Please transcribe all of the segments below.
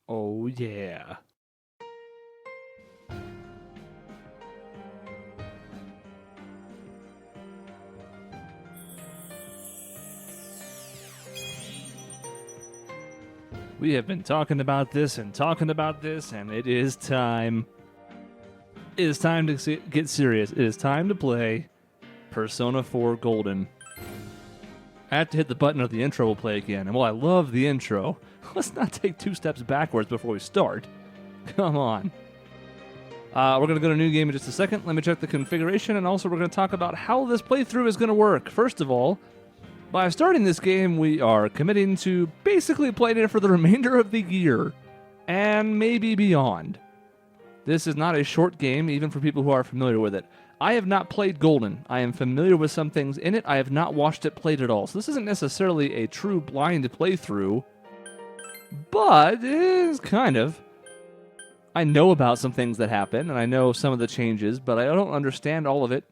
Oh, yeah. We have been talking about this, and it is time. It is time to get serious. It is time to play Persona 4 Golden. I have to hit the button of the intro will play again, and while I love the intro, let's not take 2 steps backwards before we start. Come on. We're going to go to a new game in just a second. Let me check the configuration, and also we're going to talk about how this playthrough is going to work. First of all, by starting this game, we are committing to basically playing it for the remainder of the year, and maybe beyond. This is not a short game, even for people who are familiar with it. I have not played Golden. I am familiar with some things in it. I have not watched it played at all. So this isn't necessarily a true blind playthrough, but it is kind of. I know about some things that happen, and I know some of the changes, but I don't understand all of it.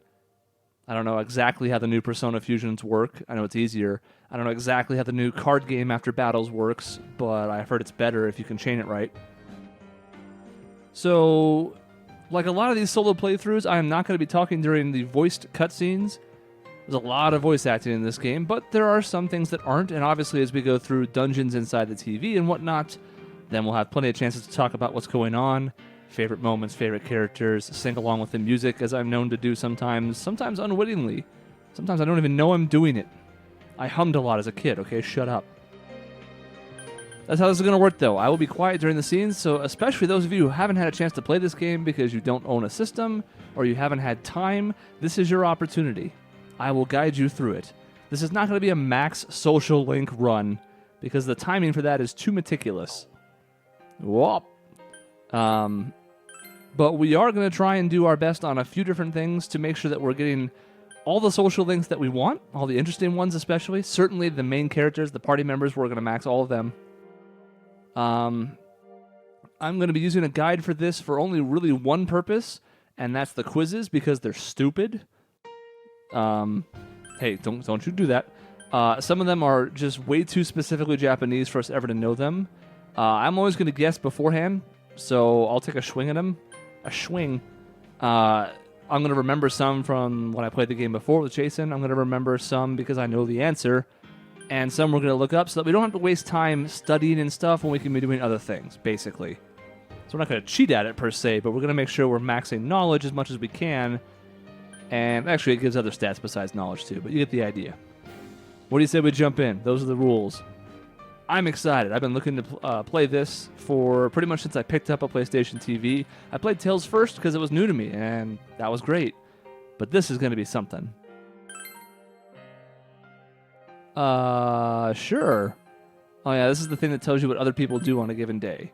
I don't know exactly how the new Persona fusions work. I know it's easier. I don't know exactly how the new card game after battles works, but I've heard it's better if you can chain it right. So, like a lot of these solo playthroughs, I am not going to be talking during the voiced cutscenes. There's a lot of voice acting in this game, but there are some things that aren't, and obviously as we go through dungeons inside the TV and whatnot, then we'll have plenty of chances to talk about what's going on, favorite moments, favorite characters, sing along with the music, as I'm known to do sometimes unwittingly. Sometimes I don't even know I'm doing it. I hummed a lot as a kid, okay? Shut up. That's how this is going to work, though. I will be quiet during the scenes, so especially those of you who haven't had a chance to play this game because you don't own a system or you haven't had time, this is your opportunity. I will guide you through it. This is not going to be a max social link run because the timing for that is too meticulous. Whoop. But we are going to try and do our best on a few different things to make sure that we're getting all the social links that we want, all the interesting ones especially. Certainly the main characters, the party members, we're going to max all of them. I'm going to be using a guide for this for only really one purpose, and that's the quizzes because they're stupid. Hey, don't you do that. Some of them are just way too specifically Japanese for us ever to know them. I'm always going to guess beforehand, so I'll take a swing at them. A swing. I'm going to remember some from when I played the game before with Jason. I'm going to remember some because I know the answer. And some we're going to look up so that we don't have to waste time studying and stuff when we can be doing other things, basically. So we're not going to cheat at it per se, but we're going to make sure we're maxing knowledge as much as we can. And actually, it gives other stats besides knowledge too, but you get the idea. What do you say we jump in? Those are the rules. I'm excited. I've been looking to play this for pretty much since I picked up a PlayStation TV. I played Tales first because it was new to me, and that was great. But this is going to be something. Sure. Oh yeah, this is the thing that tells you what other people do on a given day.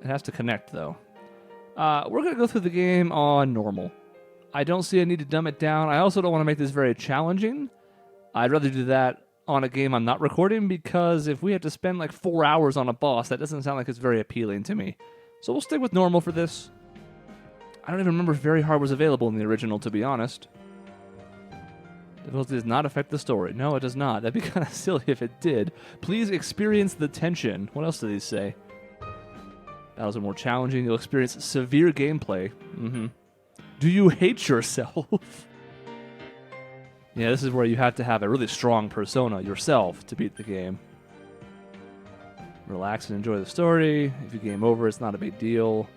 It has to connect, though. We're going to go through the game on normal. I don't see a need to dumb it down. I also don't want to make this very challenging. I'd rather do that on a game I'm not recording, because if we have to spend like 4 hours on a boss, that doesn't sound like it's very appealing to me. So we'll stick with normal for this. I don't even remember if Very Hard was available in the original, to be honest. Difficulty does not affect the story. No, it does not. That'd be kind of silly if it did. Please experience the tension. What else do these say? Battles are more challenging. You'll experience severe gameplay. Do you hate yourself? Yeah, this is where you have to have a really strong persona yourself to beat the game. Relax and enjoy the story. If you game over, it's not a big deal.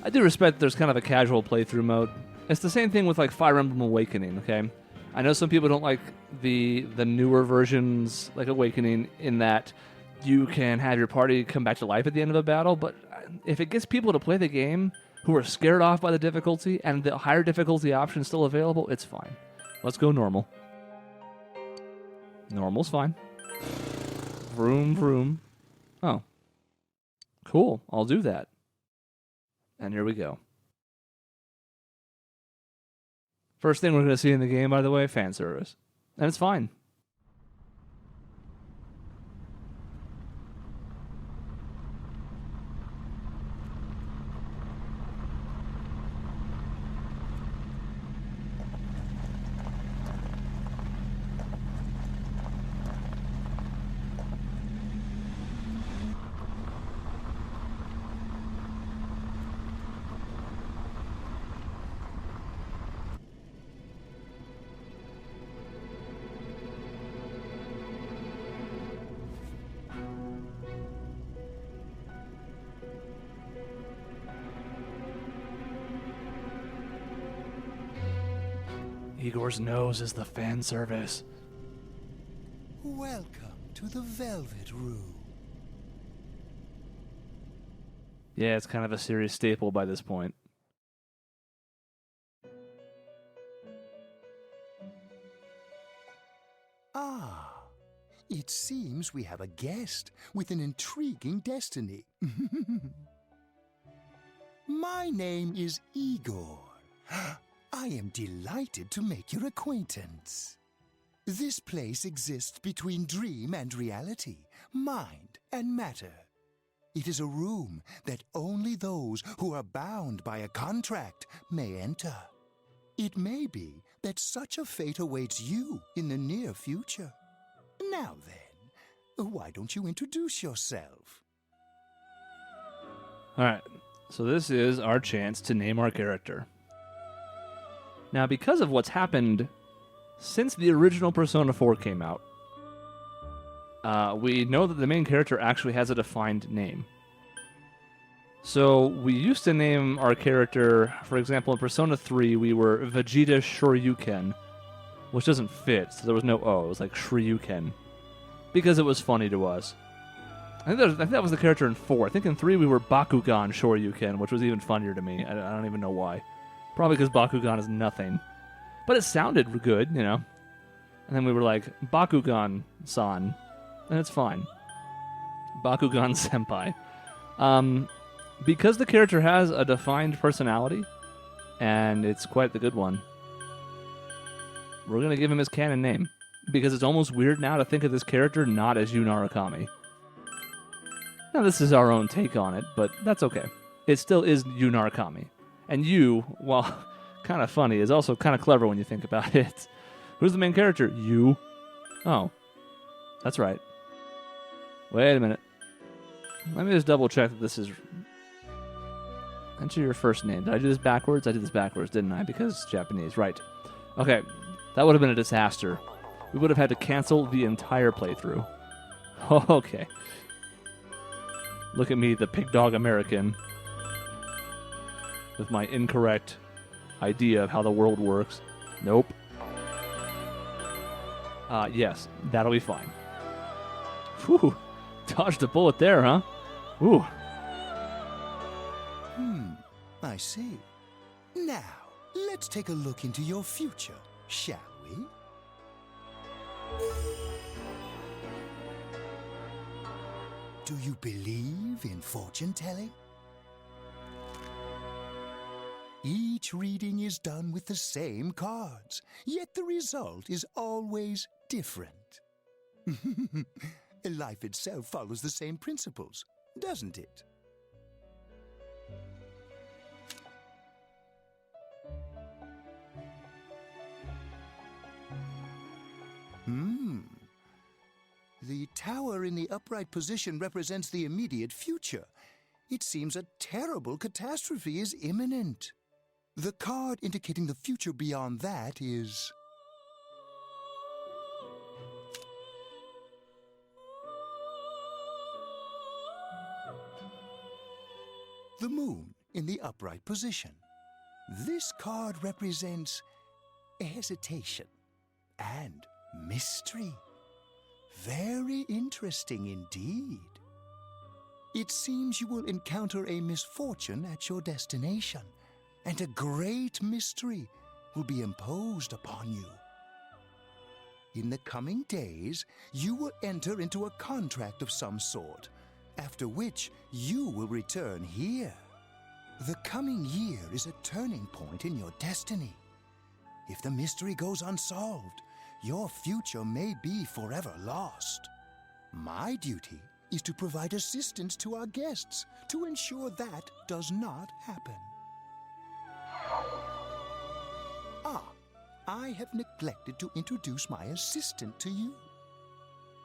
I do respect there's kind of a casual playthrough mode. It's the same thing with like Fire Emblem Awakening, okay? I know some people don't like the newer versions, like Awakening, in that you can have your party come back to life at the end of a battle, but if it gets people to play the game who are scared off by the difficulty and the higher difficulty option is still available, it's fine. Let's go normal. Normal's fine. Vroom, vroom. Oh. Cool. I'll do that. And here we go. First thing we're going to see in the game, by the way, fan service. And it's fine. Igor's nose is the fan service. Welcome to the Velvet Room. Yeah, it's kind of a serious staple by this point. Ah, it seems we have a guest with an intriguing destiny. My name is Igor. I am delighted to make your acquaintance. This place exists between dream and reality, mind and matter. It is a room that only those who are bound by a contract may enter. It may be that such a fate awaits you in the near future. Now then, why don't you introduce yourself? All right, so this is our chance to name our character. Now, because of what's happened since the original Persona 4 came out, we know that the main character actually has a defined name. So we used to name our character, for example, in Persona 3, we were Vegeta Shoryuken, which doesn't fit, so there was no O. It was like Shoryuken, because it was funny to us. I think that was the character in 4. I think in 3 we were Bakugan Shoryuken, which was even funnier to me. I don't even know why. Probably because Bakugan is nothing. But it sounded good, you know. And then we were like, Bakugan-san. And it's fine. Bakugan-senpai. Because the character has a defined personality, and it's quite the good one, we're going to give him his canon name. Because it's almost weird now to think of this character not as Yu Narukami. Now, this is our own take on it, but that's okay. It still is Yu Narukami. And Yu, while kind of funny, is also kind of clever when you think about it. Who's the main character? Yu. Oh, that's right. Wait a minute. Let me just double check that this is... Enter your first name. Did I do this backwards? I did this backwards, didn't I? Because it's Japanese. Right. Okay. That would have been a disaster. We would have had to cancel the entire playthrough. Okay. Look at me, the pig dog American, with my incorrect idea of how the world works. Nope. Yes, that'll be fine. Whew. Dodged a bullet there, huh? Ooh. I see. Now, let's take a look into your future, shall we? Do you believe in fortune-telling? Each reading is done with the same cards, yet the result is always different. Life itself follows the same principles, doesn't it? The tower in the upright position represents the immediate future. It seems a terrible catastrophe is imminent. The card indicating the future beyond that is... the moon in the upright position. This card represents hesitation and mystery. Very interesting indeed. It seems you will encounter a misfortune at your destination, and a great mystery will be imposed upon you. In the coming days, you will enter into a contract of some sort, after which you will return here. The coming year is a turning point in your destiny. If the mystery goes unsolved, your future may be forever lost. My duty is to provide assistance to our guests to ensure that does not happen. I have neglected to introduce my assistant to you.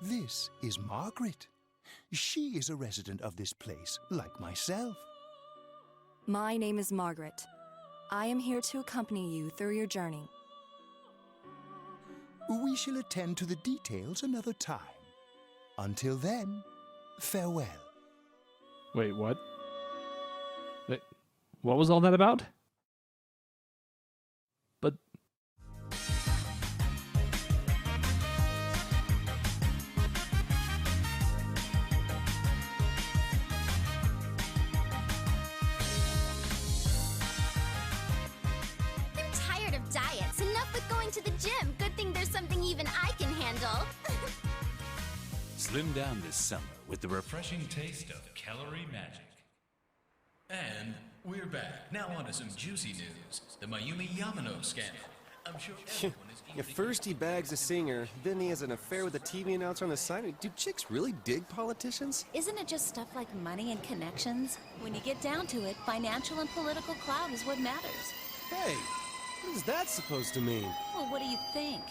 This is Margaret. She is a resident of this place, like myself. My name is Margaret. I am here to accompany you through your journey. We shall attend to the details another time. Until then, farewell. Wait, what? Wait, what was all that about? But Slim down this summer with the refreshing taste of calorie magic. And we're back. Now on to some juicy news. The Mayumi Yamano scandal. I'm sure everyone is Yeah, first he bags a singer, then he has an affair with a TV announcer on the side. Do chicks really dig politicians? Isn't it just stuff like money and connections? When you get down to it, financial and political clout is what matters. Hey, what is that supposed to mean? Well, what do you think?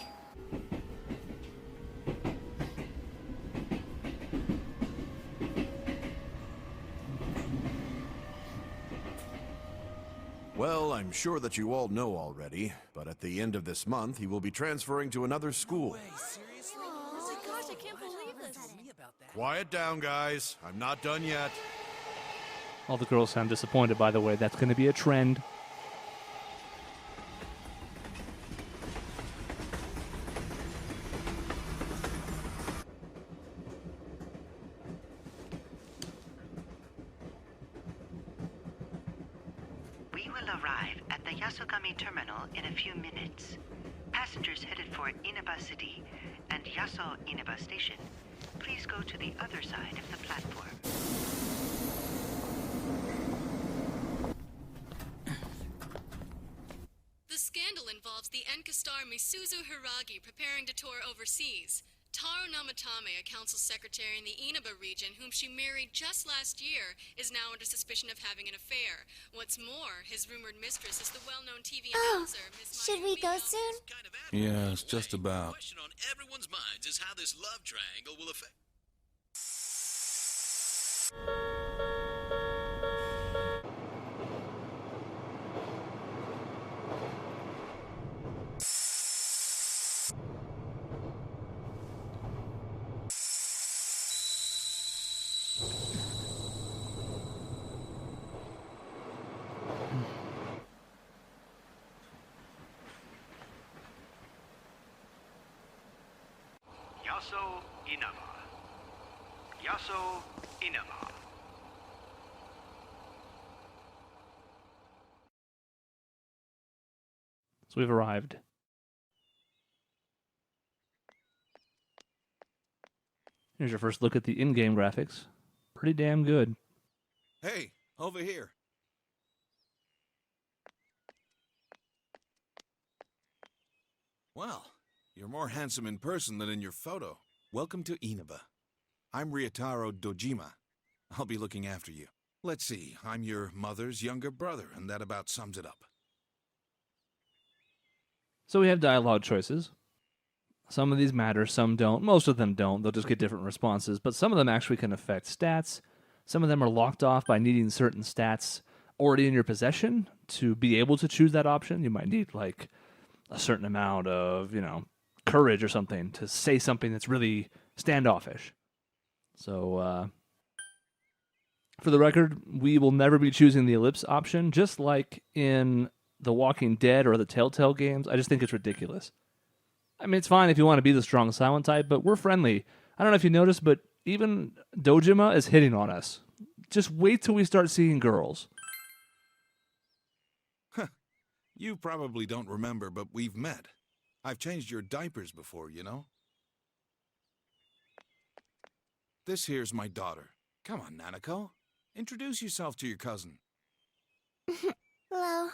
Well, I'm sure that you all know already, but at the end of this month, he will be transferring to another school. Oh my gosh, I can't believe this. Quiet down, guys. I'm not done yet. All the girls sound disappointed, by the way. That's going to be a trend. We will arrive at the Yasogami terminal in a few minutes. Passengers headed for Inaba City and Yaso Inaba Station, please go to the other side of the platform. The scandal involves the Enka star Misuzu Hiragi preparing to tour overseas. Taro Namatame, a council secretary in the Inaba region, whom she married just last year, is now under suspicion of having an affair. What's more, his rumored mistress is the well-known TV announcer, Miss Should we go soon? Yes, just about. The question on everyone's minds is how this love triangle will affect. Yaso Inaba. Yaso Inaba. So we've arrived. Here's your first look at the in-game graphics. Pretty damn good. Hey, over here. Well, you're more handsome in person than in your photo. Welcome to Inaba. I'm Ryotaro Dojima. I'll be looking after you. Let's see, I'm your mother's younger brother, and that about sums it up. So we have dialogue choices. Some of these matter, some don't. Most of them don't. They'll just get different responses. But some of them actually can affect stats. Some of them are locked off by needing certain stats already in your possession to be able to choose that option. You might need, like, a certain amount of, courage or something to say something that's really standoffish. So, for the record, we will never be choosing the ellipse option, just like in The Walking Dead or the Telltale games. I just think it's ridiculous. I mean, it's fine if you want to be the strong silent type, but we're friendly. I don't know if you noticed, but even Dojima is hitting on us. Just wait till we start seeing girls. You probably don't remember, but we've met. I've changed your diapers before, you know? This here's my daughter. Come on, Nanako. Introduce yourself to your cousin. Hello.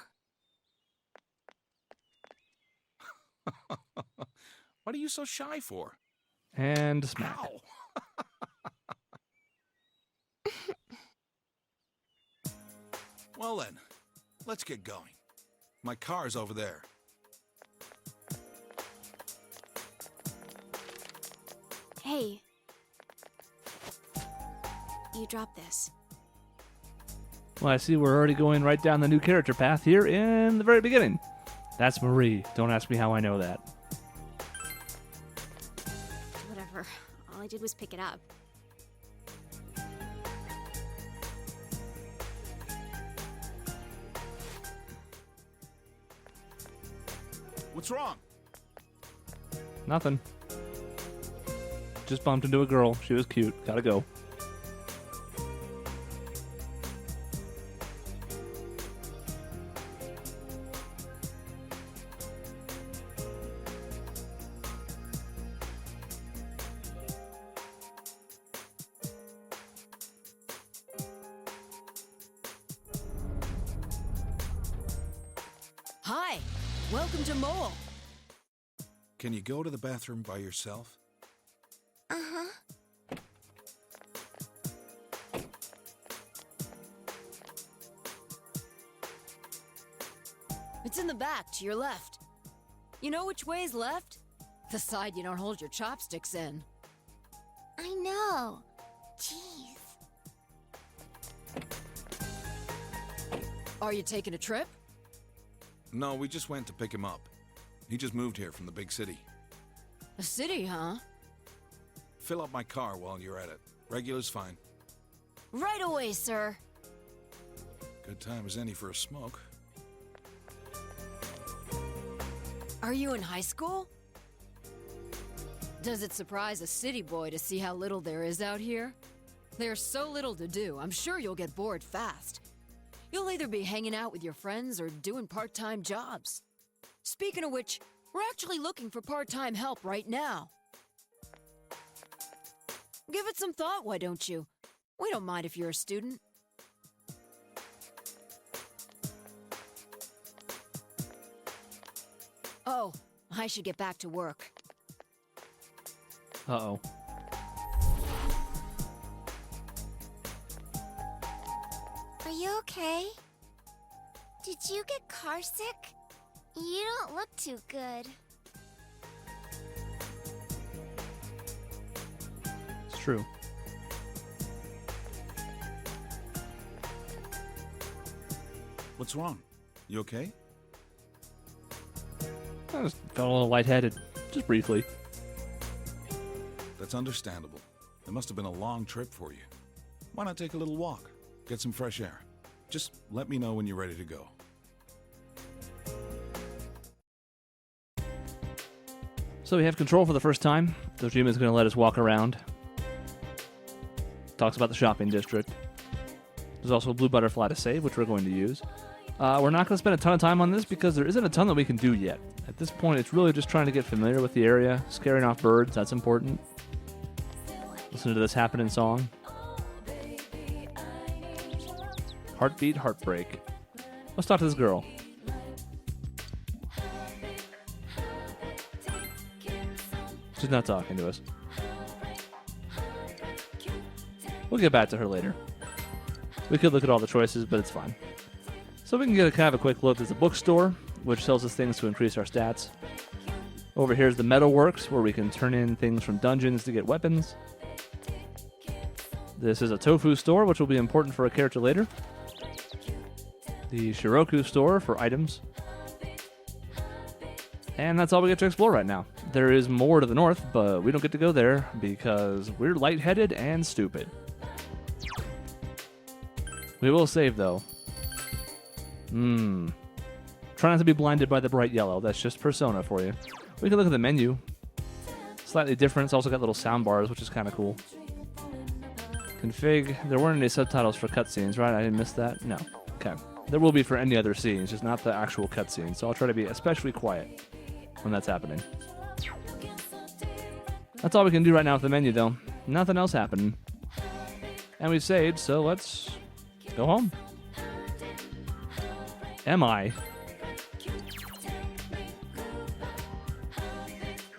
What are you so shy for? And smack. Ow! Well then, let's get going. My car's over there. Hey. You dropped this. Well, I see we're already going right down the new character path here in the very beginning. That's Marie. Don't ask me how I know that. Whatever. All I did was pick it up. What's wrong? Nothing. Just bumped into a girl. She was cute. Gotta go. Hi, welcome to Mole. Can you go to the bathroom by yourself? Uh-huh. It's in the back, to your left. You know which way's left? The side you don't hold your chopsticks in. I know. Jeez. Are you taking a trip? No, we just went to pick him up. He just moved here from the big city. A city, huh? Fill up my car while you're at it. Regular's fine. Right away, sir. Good time as any for a smoke. Are you in high school? Does it surprise a city boy to see how little there is out here? There's so little to do, I'm sure you'll get bored fast. You'll either be hanging out with your friends or doing part-time jobs. Speaking of which, we're actually looking for part-time help right now. Give it some thought, why don't you? We don't mind if you're a student. Oh, I should get back to work. Uh-oh. Are you okay? Did you get car sick? You don't look too good. It's true. What's wrong? You okay? I just felt a little lightheaded, just briefly. That's understandable. It must have been a long trip for you. Why not take a little walk? Get some fresh air. Just let me know when you're ready to go. So we have control for the first time. Dojima's going to let us walk around. Talks about the shopping district. There's also a blue butterfly to save, which we're going to use. We're not going to spend a ton of time on this because there isn't a ton that we can do yet. At this point, it's really just trying to get familiar with the area, scaring off birds, that's important. Listen to this happening song. Heartbeat, heartbreak. Let's talk to this girl. She's not talking to us. We'll get back to her later. We could look at all the choices, but it's fine. So we can get a kind of a quick look. There's a bookstore, which sells us things to increase our stats. Over here is the Metalworks, where we can turn in things from dungeons to get weapons. This is a tofu store, which will be important for a character later. The Shiroku store for items. And that's all we get to explore right now. There is more to the north, but we don't get to go there because we're lightheaded and stupid. We will save, though. Try not to be blinded by the bright yellow. That's just Persona for you. We can look at the menu. Slightly different. It's also got little sound bars, which is kind of cool. Config. There weren't any subtitles for cutscenes, right? I didn't miss that? No. Okay. There will be for any other scenes, just not the actual cutscenes. So I'll try to be especially quiet when that's happening. That's all we can do right now with the menu, though. Nothing else happening. And we've saved, so let's go home. Am I?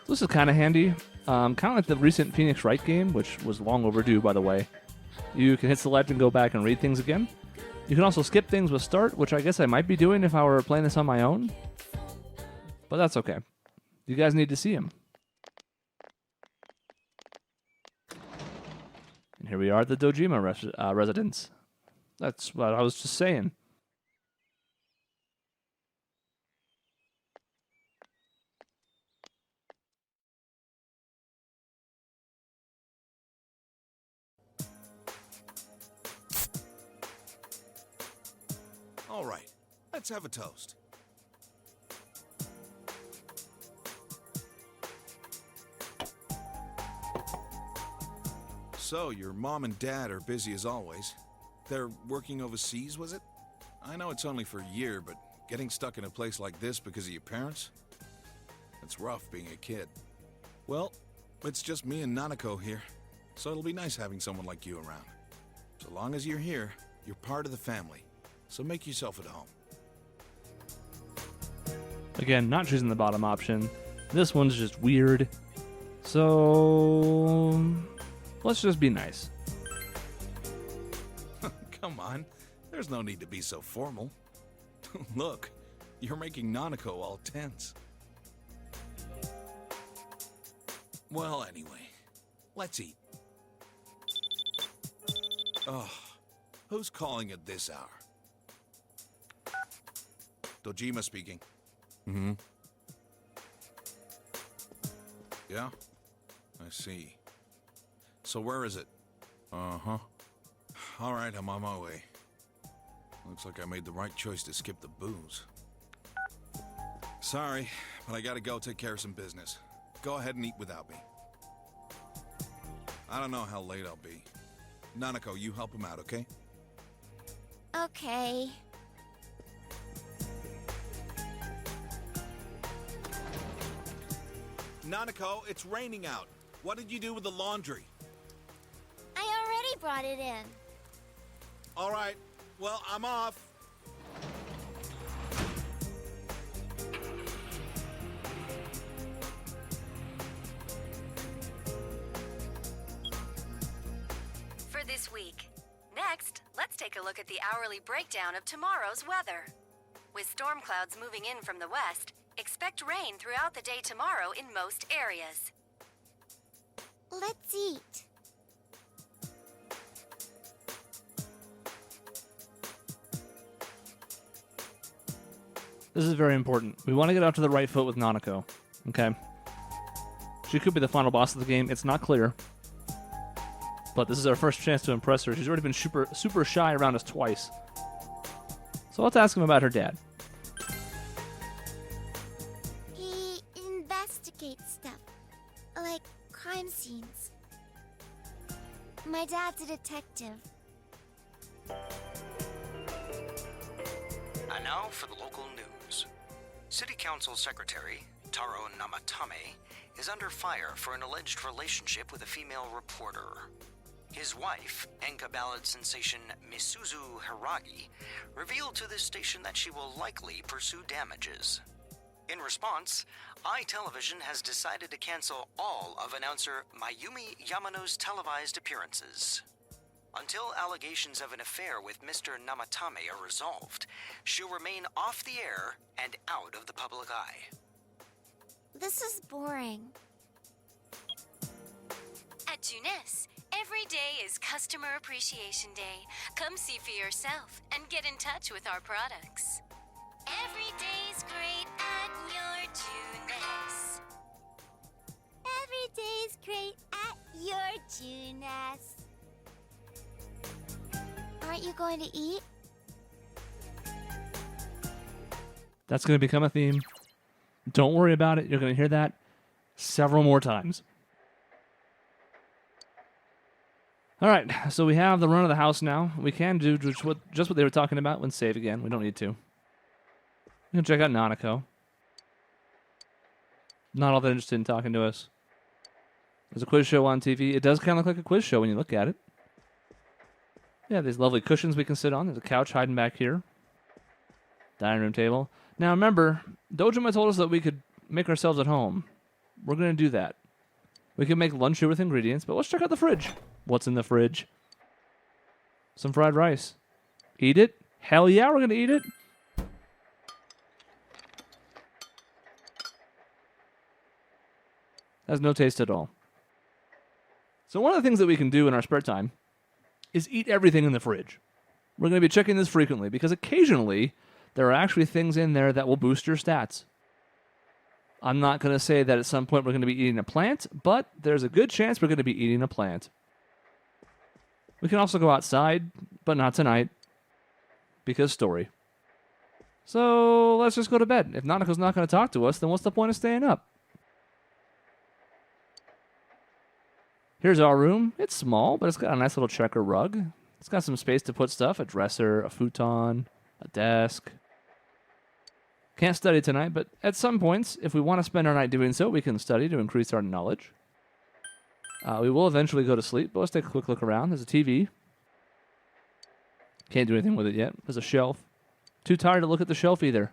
This is kind of handy. Kind of like the recent Phoenix Wright game, which was long overdue, by the way. You can hit select and go back and read things again. You can also skip things with start, which I guess I might be doing if I were playing this on my own. But that's okay. You guys need to see him. And here we are at the Dojima residence. That's what I was just saying. All right, let's have a toast. So, your mom and dad are busy as always. They're working overseas, was it? I know it's only for a year, but getting stuck in a place like this because of your parents? It's rough being a kid. Well, it's just me and Nanako here, so it'll be nice having someone like you around. So long as you're here, you're part of the family. So make yourself at home. Again, not choosing the bottom option. This one's just weird. So let's just be nice. Come on. There's no need to be so formal. Look, you're making Nanako all tense. Well, anyway, let's eat. Oh, who's calling at this hour? Dojima speaking. Mm-hmm. Yeah? I see. So where is it? Uh-huh. All right, I'm on my way. Looks like I made the right choice to skip the booze. Sorry, but I gotta go take care of some business. Go ahead and eat without me. I don't know how late I'll be. Nanako, you help him out, okay? Okay. Nanako, it's raining out. What did you do with the laundry? I already brought it in. All right, well, I'm off. For this week. Next, let's take a look at the hourly breakdown of tomorrow's weather. With storm clouds moving in from the west, expect rain throughout the day tomorrow in most areas. Let's eat. This is very important. We want to get off to the right foot with Nanako. Okay? She could be the final boss of the game. It's not clear. But this is our first chance to impress her. She's already been super shy around us twice. So let's ask him about her dad. He investigates stuff, like crime scenes. My dad's a detective. And now for the local news. City Council Secretary Taro Namatame is under fire for an alleged relationship with a female reporter. His wife, Enka ballad sensation Misuzu Hiragi, revealed to this station that she will likely pursue damages. In response, iTelevision has decided to cancel all of announcer Mayumi Yamano's televised appearances. Until allegations of an affair with Mr. Namatame are resolved, she'll remain off the air and out of the public eye. This is boring. At Tunis, every day is Customer Appreciation Day. Come see for yourself and get in touch with our products. Every day's great at your Tunis. Every day's great at your Tunis. Aren't you going to eat? That's going to become a theme. Don't worry about it. You're going to hear that several more times. All right, so we have the run of the house now. We can do just what they were talking about when save again. We don't need to. We can check out Nanako. Not all that interested in talking to us. There's a quiz show on TV. It does kind of look like a quiz show when you look at it. Yeah, these lovely cushions we can sit on. There's a couch hiding back here. Dining room table. Now remember, Dojima told us that we could make ourselves at home. We're going to do that. We can make lunch here with ingredients, but let's check out the fridge. What's in the fridge? Some fried rice. Eat it? Hell yeah, we're going to eat it. Has no taste at all. So one of the things that we can do in our spare time is eat everything in the fridge. We're going to be checking this frequently because occasionally there are actually things in there that will boost your stats. I'm not going to say that at some point we're going to be eating a plant, but there's a good chance we're going to be eating a plant. We can also go outside, but not tonight, because story. So let's just go to bed. If Nanako's not going to talk to us, then what's the point of staying up? Here's our room. It's small, but it's got a nice little checker rug. It's got some space to put stuff, a dresser, a futon, a desk. Can't study tonight, but at some points, if we want to spend our night doing so, we can study to increase our knowledge. We will eventually go to sleep, but let's take a quick look around. There's a TV. Can't do anything with it yet. There's a shelf. Too tired to look at the shelf either.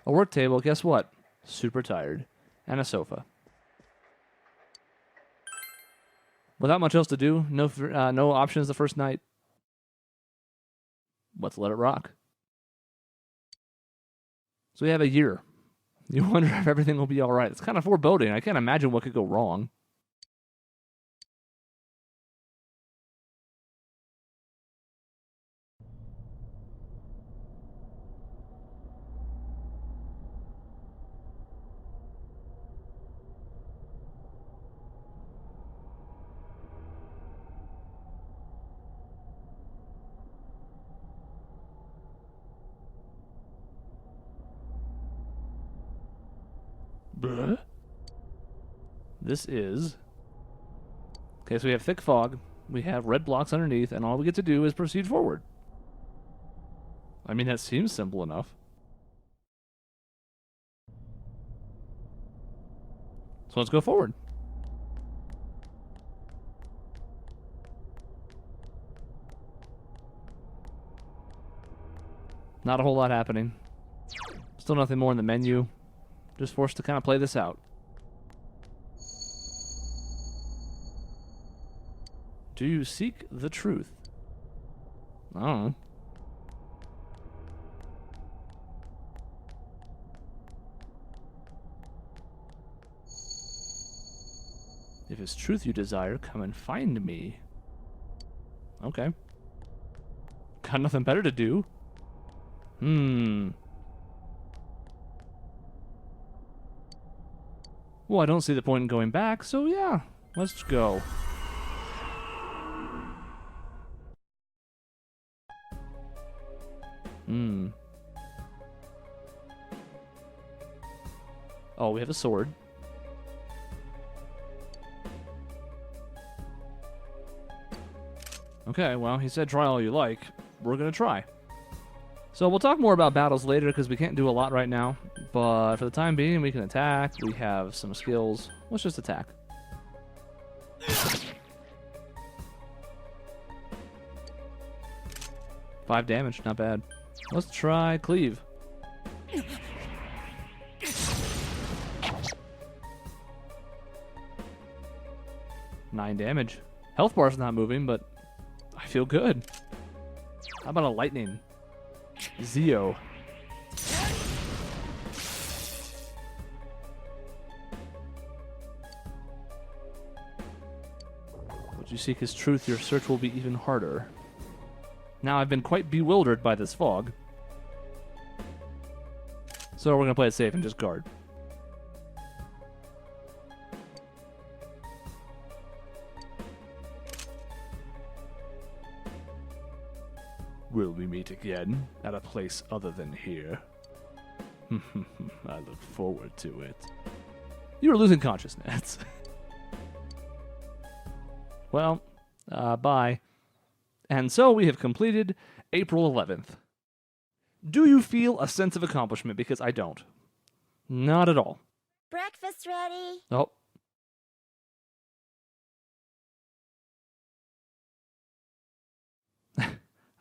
A work table, guess what? Super tired. And a sofa. Without much else to do, no options the first night. Let's let it rock. So we have a year. You wonder if everything will be all right. It's kind of foreboding. I can't imagine what could go wrong. Bruh. This is... Okay, so we have thick fog, we have red blocks underneath, and all we get to do is proceed forward. I mean, that seems simple enough. So let's go forward. Not a whole lot happening. Still nothing more in the menu. Just forced to kind of play this out. Do you seek the truth? I don't know. If it's truth you desire, come and find me. Okay. Got nothing better to do. Well, I don't see the point in going back, so yeah, let's go. Oh, we have a sword. Okay, well, he said try all you like. We're gonna try. So we'll talk more about battles later because we can't do a lot right now. But for the time being, we can attack. We have some skills. Let's just attack. 5 damage, not bad. Let's try cleave. 9 damage. Health bar's not moving, but I feel good. How about a lightning? Zeo. Would you seek his truth, your search will be even harder. Now I've been quite bewildered by this fog. So we're going to play it safe and just guard. Will we meet again at a place other than here? I look forward to it. You are losing consciousness. Well, bye. And so we have completed April 11th. Do you feel a sense of accomplishment? Because I don't. Not at all. Breakfast ready. Oh. I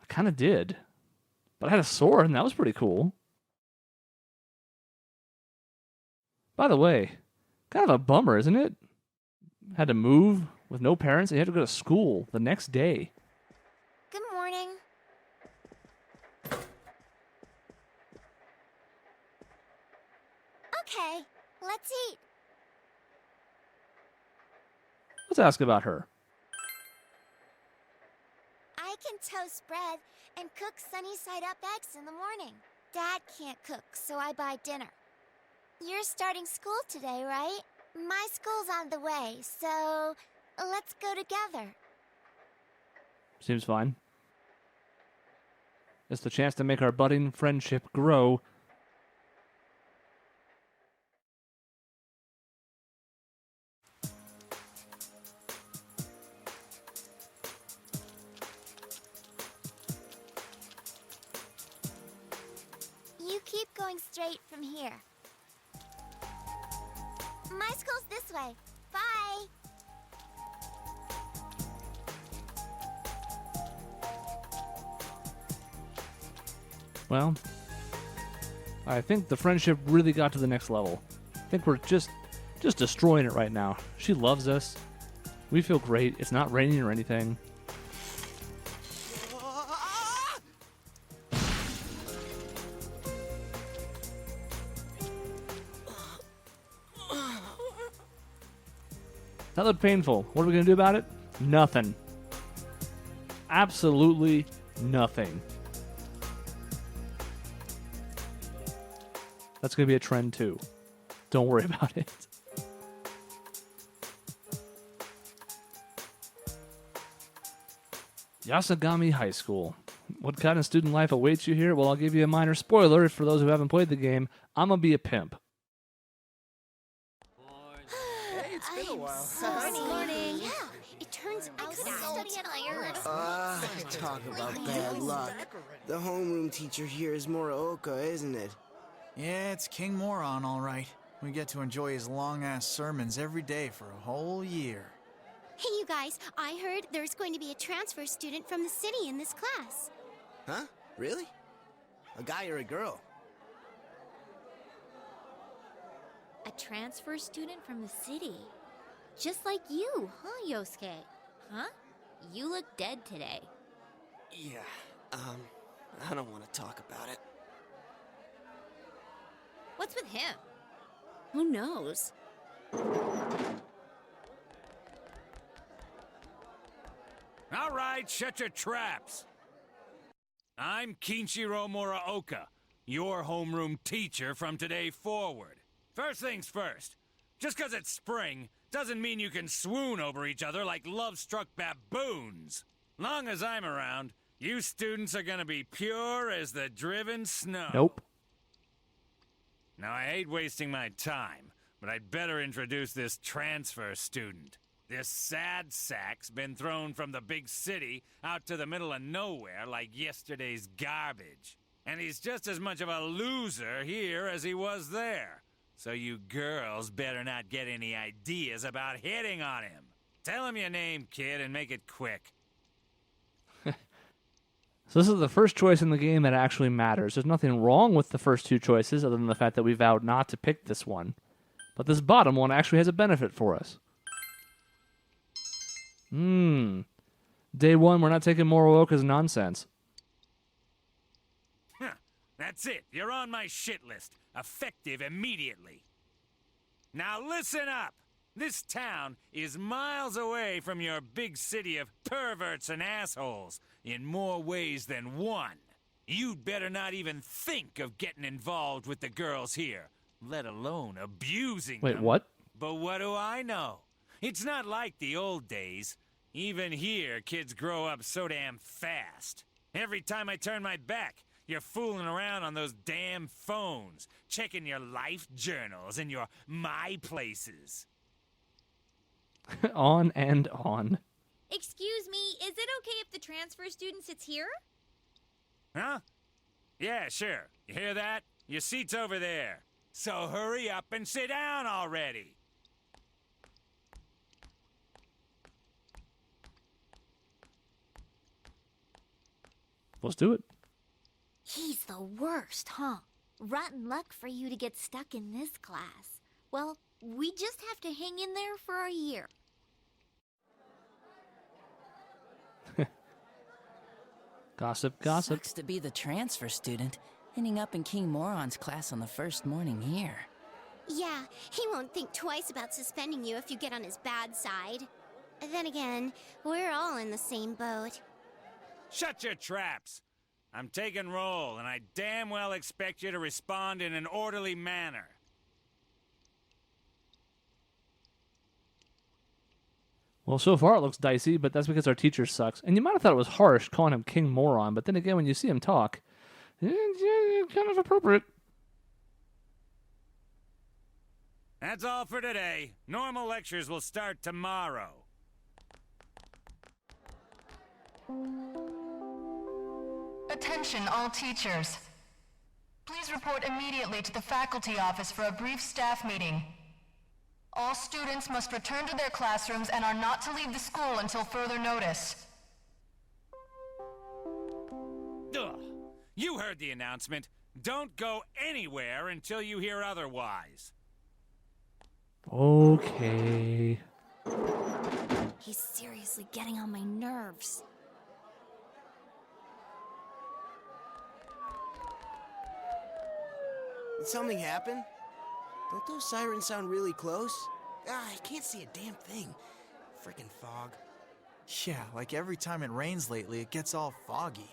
kind of did. But I had a sword, and that was pretty cool. By the way, kind of a bummer, isn't it? Had to move with no parents, and you had to go to school the next day. Good morning. Okay, let's eat. Let's ask about her. I can toast bread and cook sunny-side-up eggs in the morning. Dad can't cook, so I buy dinner. You're starting school today, right? My school's on the way, so let's go together. Seems fine. It's the chance to make our budding friendship grow. You keep going straight from here. My school's this way. Bye! Well, I think the friendship really got to the next level. I think we're just destroying it right now. She loves us. We feel great. It's not raining or anything. That looked painful. What are we going to do about it? Nothing. Absolutely nothing. That's going to be a trend too. Don't worry about it. Yasogami High School. What kind of student life awaits you here? Well, I'll give you a minor spoiler for those who haven't played the game. I'm going to be a pimp. Hey, it's been a while. Morning. Yeah, it turns out studying iron. Talk about bad luck. The homeroom teacher here is Morooka, isn't it? Yeah, it's King Moron, all right. We get to enjoy his long-ass sermons every day for a whole year. Hey, you guys, I heard there's going to be a transfer student from the city in this class. Huh? Really? A guy or a girl? A transfer student from the city. Just like you, huh, Yosuke? Huh? You look dead today. Yeah, I don't want to talk about it. What's with him? Who knows? All right, shut your traps. I'm Kinshiro Muraoka, your homeroom teacher from today forward. First things first, just 'cause it's spring doesn't mean you can swoon over each other like love-struck baboons. Long as I'm around, you students are gonna be pure as the driven snow. Nope. Now, I hate wasting my time, but I'd better introduce this transfer student. This sad sack's been thrown from the big city out to the middle of nowhere like yesterday's garbage. And he's just as much of a loser here as he was there. So you girls better not get any ideas about hitting on him. Tell him your name, kid, and make it quick. So this is the first choice in the game that actually matters. There's nothing wrong with the first two choices other than the fact that we vowed not to pick this one. But this bottom one actually has a benefit for us. Day one, we're not taking Morooka's nonsense. That's it. You're on my shit list. Effective immediately. Now listen up. This town is miles away from your big city of perverts and assholes in more ways than one. You'd better not even think of getting involved with the girls here, let alone abusing them. Wait, what? But what do I know? It's not like the old days. Even here, kids grow up so damn fast. Every time I turn my back, you're fooling around on those damn phones, checking your life journals and your my places. On and on. Excuse me, is it okay if the transfer student sits here? Huh? Yeah, sure. You hear that? Your seat's over there. So hurry up and sit down already. Let's do it. He's the worst, huh? Rotten luck for you to get stuck in this class. Well, we just have to hang in there for a year. Gossip, gossip. Sucks to be the transfer student, ending up in King Moron's class on the first morning here. Yeah, he won't think twice about suspending you if you get on his bad side. Then again, we're all in the same boat. Shut your traps! I'm taking roll, and I damn well expect you to respond in an orderly manner. Well, so far it looks dicey, but that's because our teacher sucks. And you might have thought it was harsh calling him King Moron, but then again, when you see him talk, it's kind of appropriate. That's all for today. Normal lectures will start tomorrow. Attention all teachers. Please report immediately to the faculty office for a brief staff meeting. All students must return to their classrooms and are not to leave the school until further notice. Ugh. You heard the announcement. Don't go anywhere until you hear otherwise. Okay. He's seriously getting on my nerves. Did something happen? Don't those sirens sound really close? I can't see a damn thing. Frickin' fog. Yeah, like every time it rains lately, it gets all foggy.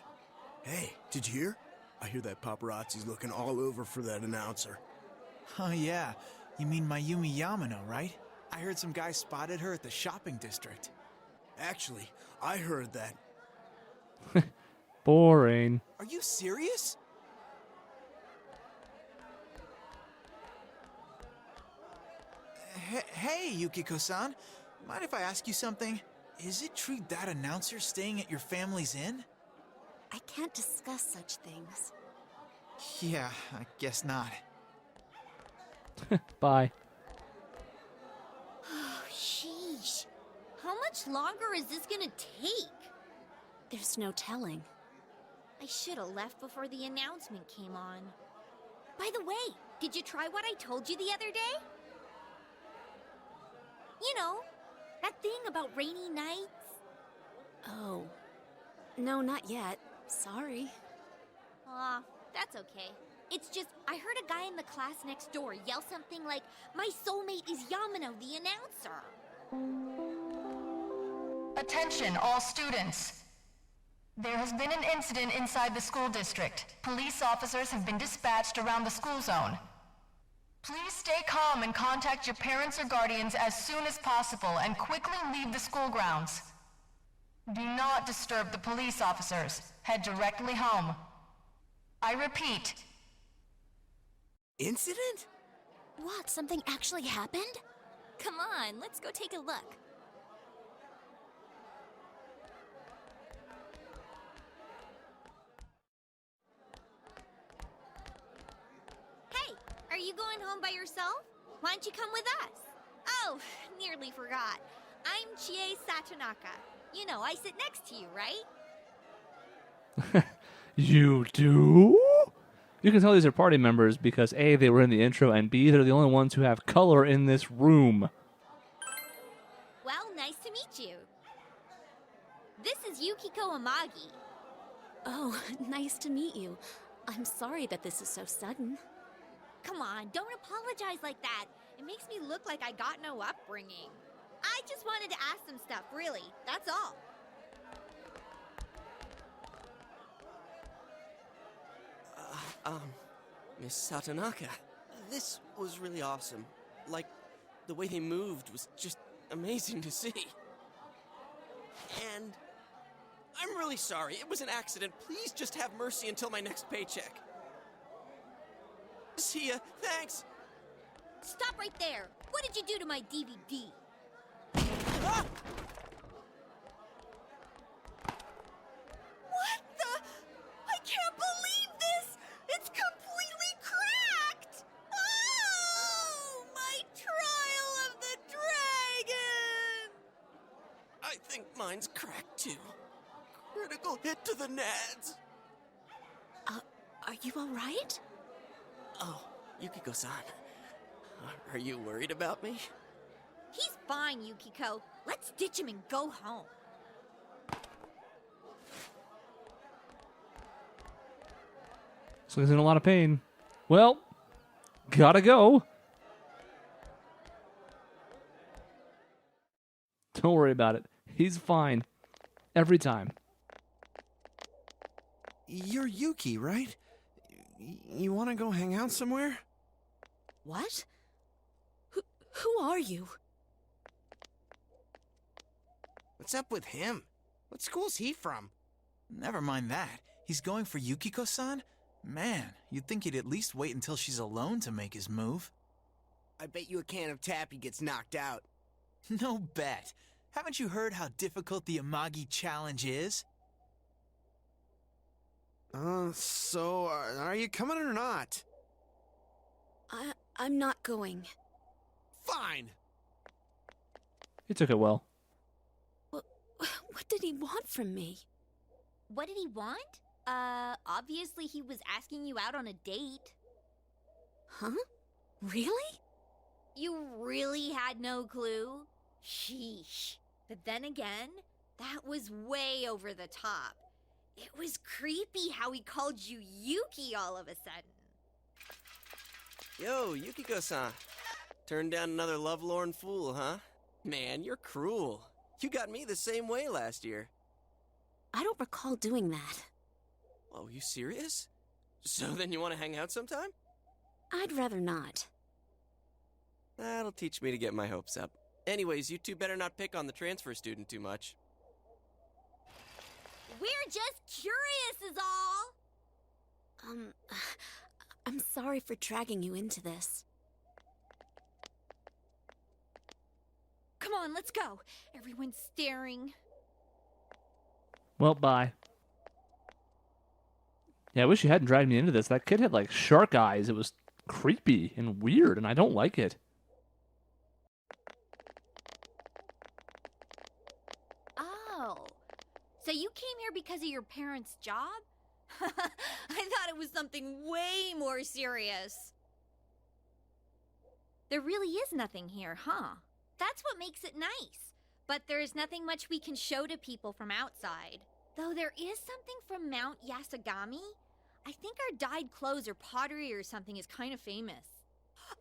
Hey, did you hear? I hear that paparazzi's looking all over for that announcer. Oh yeah, you mean Mayumi Yamano, right? I heard some guy spotted her at the shopping district. Actually, I heard that. Boring. Are you serious? Hey, Yukiko-san. Mind if I ask you something? Is it true that announcer's staying at your family's inn? I can't discuss such things. Yeah, I guess not. Bye. Oh, sheesh. How much longer is this gonna take? There's no telling. I should have left before the announcement came on. By the way, did you try what I told you the other day? You know, that thing about rainy nights? Oh. No, not yet. Sorry. Aw, that's okay. It's just, I heard a guy in the class next door yell something like, "My soulmate is Yamano, the announcer." Attention, all students. There has been an incident inside the school district. Police officers have been dispatched around the school zone. Please stay calm and contact your parents or guardians as soon as possible and quickly leave the school grounds. Do not disturb the police officers. Head directly home. I repeat. Incident? What? Something actually happened? Come on, let's go take a look. Hey, are you going home by yourself? Why don't you come with us? Oh, nearly forgot. I'm Chie Satonaka. You know, I sit next to you, right? You do? You can tell these are party members because A, they were in the intro, and B, they're the only ones who have color in this room. Well, nice to meet you. This is Yukiko Amagi. Oh, nice to meet you. I'm sorry that this is so sudden. Come on, don't apologize like that. It makes me look like I got no upbringing. I just wanted to ask some stuff, really. That's all. Miss Satonaka, this was really awesome. Like, the way they moved was just amazing to see. And I'm really sorry. It was an accident. Please just have mercy until my next paycheck. See ya. Thanks. Stop right there. What did you do to my DVD? Ah! What the? I can't believe this! It's completely cracked! Oh! My trial of the dragon! I think mine's cracked too. Critical hit to the nads. Are you all right? Oh, Yukiko-san. Are you worried about me? He's fine, Yukiko. Let's ditch him and go home. So he's in a lot of pain. Well, gotta go. Don't worry about it. He's fine. Every time. You're Yuki, right? You want to go hang out somewhere? What? Who are you? What's up with him? What school's he from? Never mind that. He's going for Yukiko-san? Man, you'd think he'd at least wait until she's alone to make his move. I bet you a can of Tappy gets knocked out. No bet. Haven't you heard how difficult the Amagi challenge is? So, are you coming or not? I'm not going. Fine. He took it well. What did he want from me? What did he want? Obviously he was asking you out on a date. Huh? Really? You really had no clue? Sheesh. But then again, that was way over the top. It was creepy how he called you Yuki all of a sudden. Yo, Yukiko-san. Turned down another lovelorn fool, huh? Man, you're cruel. You got me the same way last year. I don't recall doing that. Oh, you serious? So then you want to hang out sometime? I'd rather not. That'll teach me to get my hopes up. Anyways, you two better not pick on the transfer student too much. We're just curious is all. I'm sorry for dragging you into this. Come on, let's go. Everyone's staring. Well, bye. Yeah, I wish you hadn't dragged me into this. That kid had, like, shark eyes. It was creepy and weird, and I don't like it. Oh. So you came here because of your parents' job? I thought it was something way more serious. There really is nothing here, huh? That's what makes it nice. But there's nothing much we can show to people from outside. Though there is something from Mount Yasogami. I think our dyed clothes or pottery or something is kind of famous.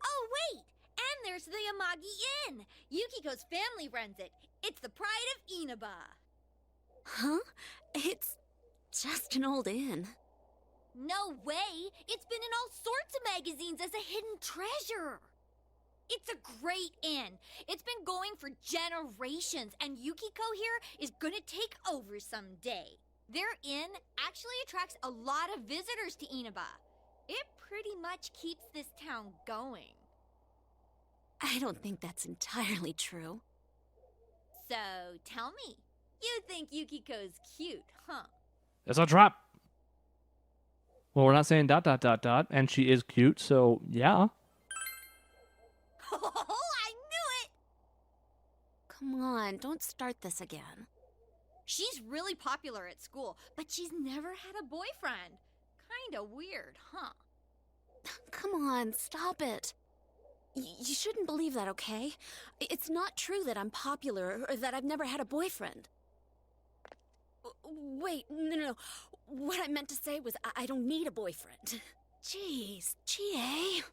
Oh, wait! And there's the Amagi Inn. Yukiko's family runs it. It's the pride of Inaba. Huh? It's just an old inn. No way! It's been in all sorts of magazines as a hidden treasure. It's a great inn. It's been going for generations, and Yukiko here is gonna take over someday. Their inn actually attracts a lot of visitors to Inaba. It pretty much keeps this town going. I don't think that's entirely true. So, tell me, you think Yukiko's cute, huh? It's a trap. Well, we're not saying ... and she is cute, so yeah. Oh, I knew it! Come on, don't start this again. She's really popular at school, but she's never had a boyfriend. Kinda weird, huh? Come on, stop it. You shouldn't believe that, okay? It's not true that I'm popular or that I've never had a boyfriend. Wait, no. What I meant to say was I don't need a boyfriend. Jeez, GA.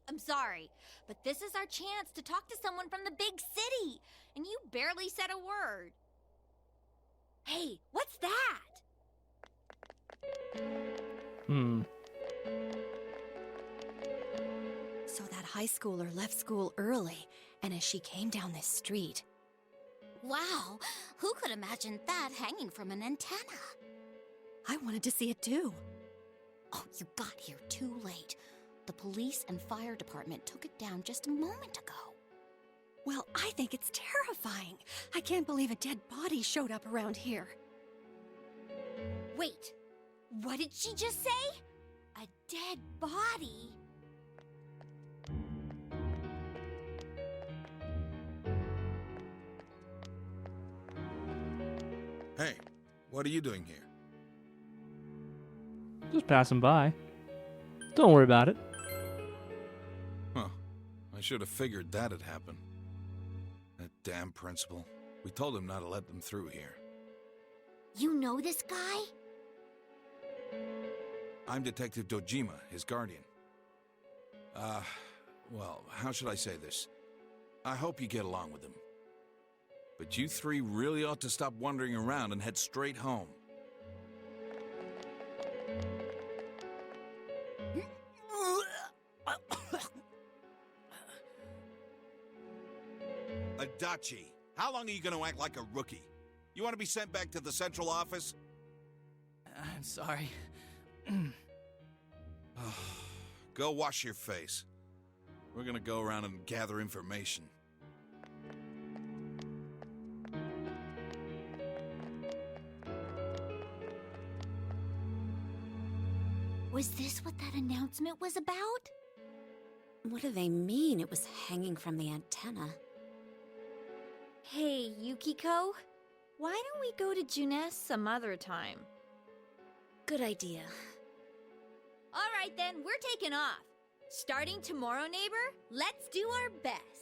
I'm sorry. But this is our chance to talk to someone from the big city. And you barely said a word. Hey, what's that? So that high schooler left school early, and as she came down this street... Wow, who could imagine that hanging from an antenna? I wanted to see it too. Oh, you got here too late. The police and fire department took it down just a moment ago. Well, I think it's terrifying. I can't believe a dead body showed up around here. Wait, what did she just say? A dead body? Hey, what are you doing here? Just passing by. Don't worry about it. Huh. I should have figured that'd happen. That damn principal. We told him not to let them through here. You know this guy? I'm Detective Dojima, his guardian. Well, how should I say this? I hope you get along with him. But you three really ought to stop wandering around and head straight home. Adachi, how long are you going to act like a rookie? You want to be sent back to the central office? I'm sorry. Go wash your face. We're going to go around and gather information. Was this what that announcement was about? What do they mean it was hanging from the antenna? Hey, Yukiko? Why don't we go to Juness some other time? Good idea. All right then, we're taking off. Starting tomorrow, neighbor, let's do our best.